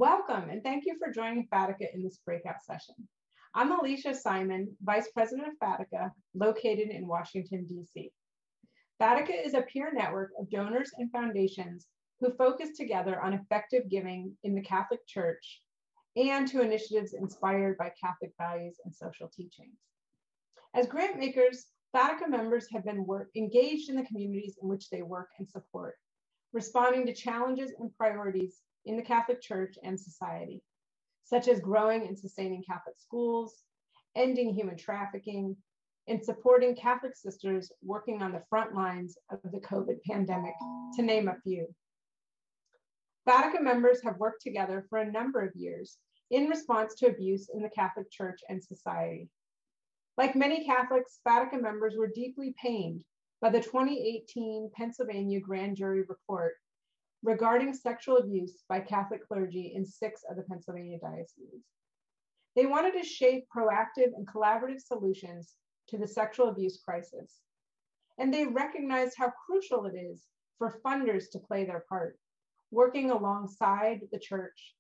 Welcome, and thank you for joining Fatica in this breakout session. I'm Alicia Simon, Vice President of Fatica, located in Washington, D.C. Fatica is a peer network of donors and foundations who focus together on effective giving in the Catholic Church and to initiatives inspired by Catholic values and social teachings. As grant makers, Fatica members have been engaged in the communities in which they work and support, responding to challenges and priorities in the Catholic Church and society, such as growing and sustaining Catholic schools, ending human trafficking, and supporting Catholic sisters working on the front lines of the COVID pandemic, to name a few. Fatica members have worked together for a number of years in response to abuse in the Catholic Church and society. Like many Catholics, Fatica members were deeply pained by the 2018 Pennsylvania grand jury report regarding sexual abuse by Catholic clergy in 6 of the Pennsylvania dioceses. They wanted to shape proactive and collaborative solutions to the sexual abuse crisis. And they recognized how crucial it is for funders to play their part, working alongside the church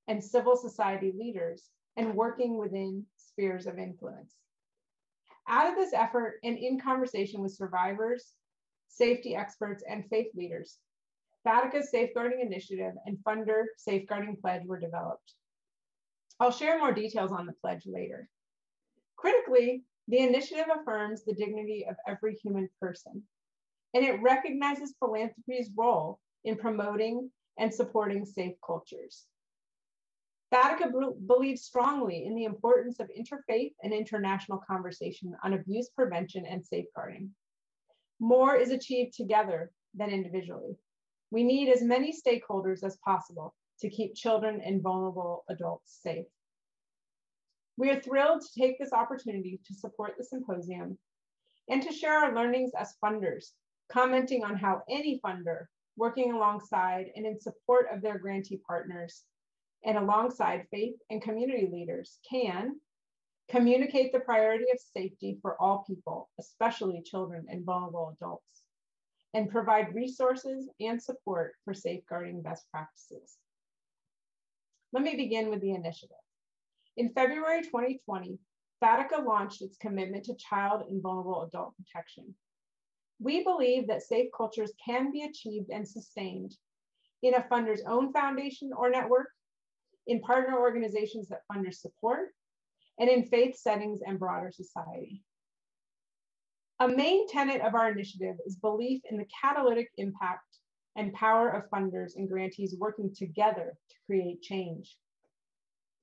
and civil society leaders and working within spheres of influence. Out of this effort and in conversation with survivors, safety experts, and faith leaders, Fatica's Safeguarding Initiative and Funder Safeguarding Pledge were developed. I'll share more details on the pledge later. Critically, the initiative affirms the dignity of every human person, and it recognizes philanthropy's role in promoting and supporting safe cultures. Fatica believes strongly in the importance of interfaith and international conversation on abuse prevention and safeguarding. More is achieved together than individually. We need as many stakeholders as possible to keep children and vulnerable adults safe. We are thrilled to take this opportunity to support the symposium and to share our learnings as funders, commenting on how any funder working alongside and in support of their grantee partners and alongside faith and community leaders can communicate the priority of safety for all people, especially children and vulnerable adults, and provide resources and support for safeguarding best practices. Let me begin with the initiative. In February 2020, Fatica launched its commitment to child and vulnerable adult protection. We believe that safe cultures can be achieved and sustained in a funder's own foundation or network, in partner organizations that funders support, and in faith settings and broader society. A main tenet of our initiative is belief in the catalytic impact and power of funders and grantees working together to create change.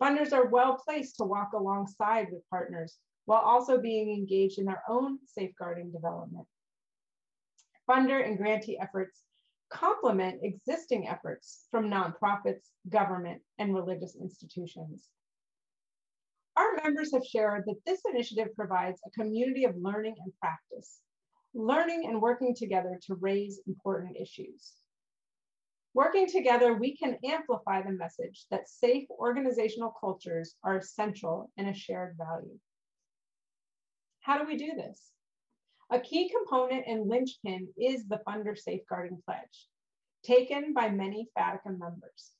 Funders are well placed to walk alongside with partners while also being engaged in their own safeguarding development. Funder and grantee efforts complement existing efforts from nonprofits, government, and religious institutions. Our members have shared that this initiative provides a community of learning and practice, learning and working together to raise important issues. Working together, we can amplify the message that safe organizational cultures are essential and a shared value. How do we do this? A key component and linchpin is the Funder Safeguarding Pledge, taken by many Fatica members.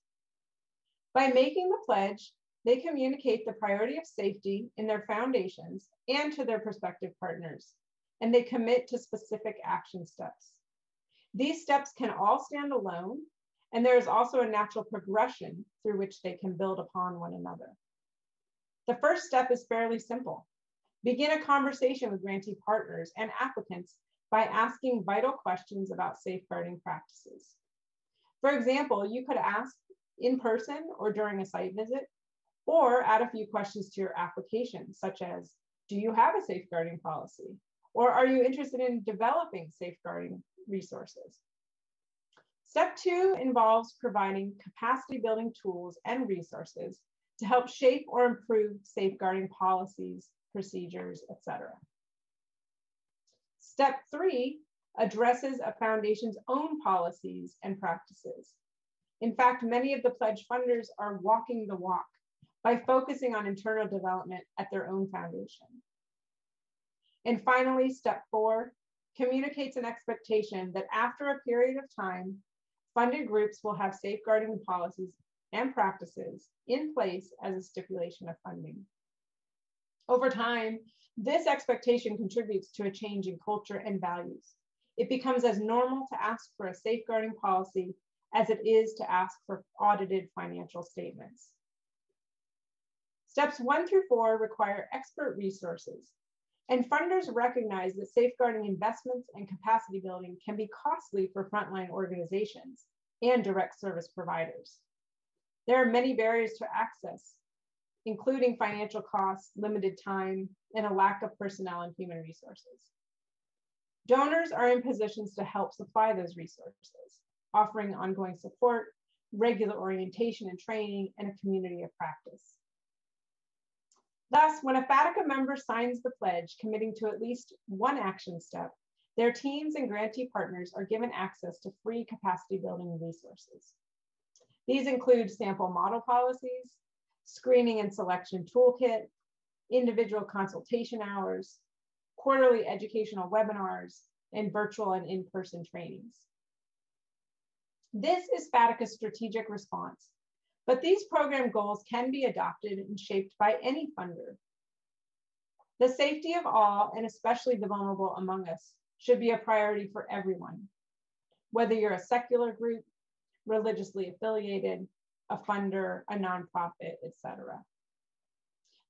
By making the pledge, they communicate the priority of safety in their foundations and to their prospective partners, and they commit to specific action steps. These steps can all stand alone, and there is also a natural progression through which they can build upon one another. The first step is fairly simple. Begin a conversation with grantee partners and applicants by asking vital questions about safeguarding practices. For example, you could ask in person or during a site visit, or add a few questions to your application, such as, do you have a safeguarding policy? Or are you interested in developing safeguarding resources? Step 2 involves providing capacity building tools and resources to help shape or improve safeguarding policies, procedures, etc. Step 3 addresses a foundation's own policies and practices. In fact, many of the pledge funders are walking the walk by focusing on internal development at their own foundation. And finally, step 4 communicates an expectation that after a period of time, funded groups will have safeguarding policies and practices in place as a stipulation of funding. Over time, this expectation contributes to a change in culture and values. It becomes as normal to ask for a safeguarding policy as it is to ask for audited financial statements. Steps 1 through 4 require expert resources, and funders recognize that safeguarding investments and capacity building can be costly for frontline organizations and direct service providers. There are many barriers to access, including financial costs, limited time, and a lack of personnel and human resources. Donors are in positions to help supply those resources, offering ongoing support, regular orientation and training, and a community of practice. Thus, when a FATICA member signs the pledge committing to at least one action step, their teams and grantee partners are given access to free capacity building resources. These include sample model policies, screening and selection toolkit, individual consultation hours, quarterly educational webinars, and virtual and in-person trainings. This is FATICA's strategic response, but these program goals can be adopted and shaped by any funder. The safety of all, and especially the vulnerable among us, should be a priority for everyone, whether you're a secular group, religiously affiliated, a funder, a nonprofit, etc.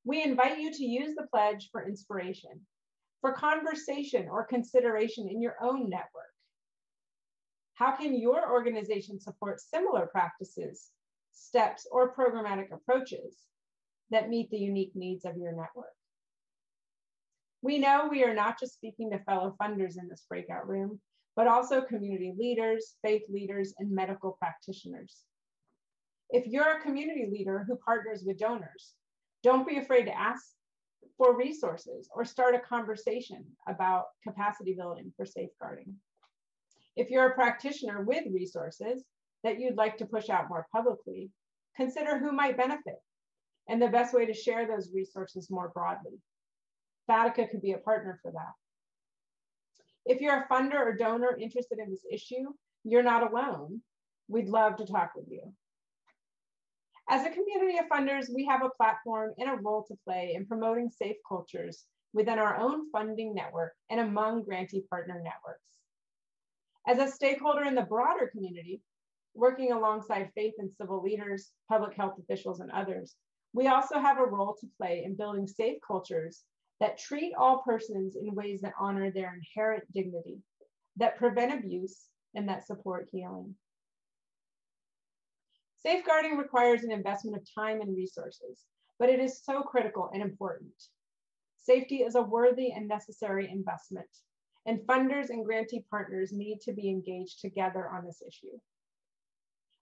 We invite you to use the pledge for inspiration, for conversation or consideration in your own network. How can your organization support similar practices, steps, or programmatic approaches that meet the unique needs of your network? We know we are not just speaking to fellow funders in this breakout room, but also community leaders, faith leaders, and medical practitioners. If you're a community leader who partners with donors, don't be afraid to ask for resources or start a conversation about capacity building for safeguarding. If you're a practitioner with resources that you'd like to push out more publicly, consider who might benefit and the best way to share those resources more broadly. FATICA could be a partner for that. If you're a funder or donor interested in this issue, you're not alone. We'd love to talk with you. As a community of funders, we have a platform and a role to play in promoting safe cultures within our own funding network and among grantee partner networks. As a stakeholder in the broader community, working alongside faith and civil leaders, public health officials, and others, we also have a role to play in building safe cultures that treat all persons in ways that honor their inherent dignity, that prevent abuse, and that support healing. Safeguarding requires an investment of time and resources, but it is so critical and important. Safety is a worthy and necessary investment, and funders and grantee partners need to be engaged together on this issue.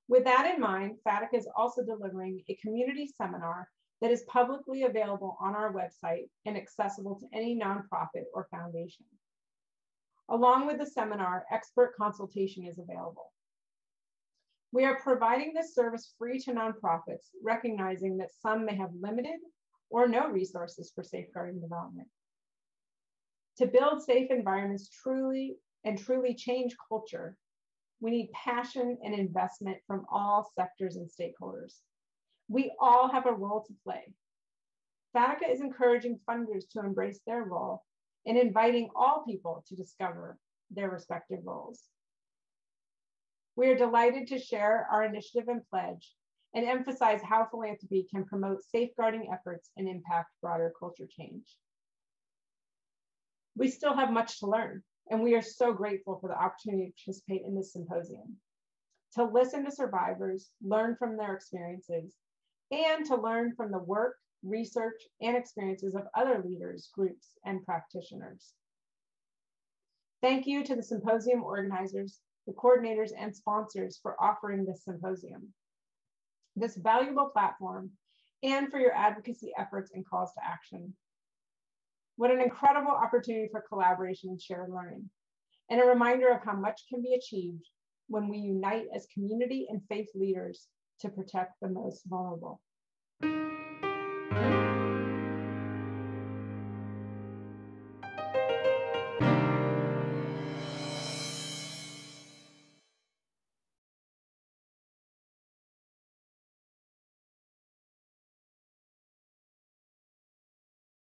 With that in mind, FATICA is also delivering a community seminar that is publicly available on our website and accessible to any nonprofit or foundation. Along with the seminar, expert consultation is available. We are providing this service free to nonprofits, recognizing that some may have limited or no resources for safeguarding development. To build safe environments truly change culture, we need passion and investment from all sectors and stakeholders. We all have a role to play. FATICA is encouraging funders to embrace their role and inviting all people to discover their respective roles. We are delighted to share our initiative and pledge and emphasize how philanthropy can promote safeguarding efforts and impact broader culture change. We still have much to learn, and we are so grateful for the opportunity to participate in this symposium, to listen to survivors, learn from their experiences, and to learn from the work, research, and experiences of other leaders, groups, and practitioners. Thank you to the symposium organizers, the coordinators, and sponsors for offering this symposium, this valuable platform, and for your advocacy efforts and calls to action. What an incredible opportunity for collaboration and shared learning, and a reminder of how much can be achieved when we unite as community and faith leaders to protect the most vulnerable.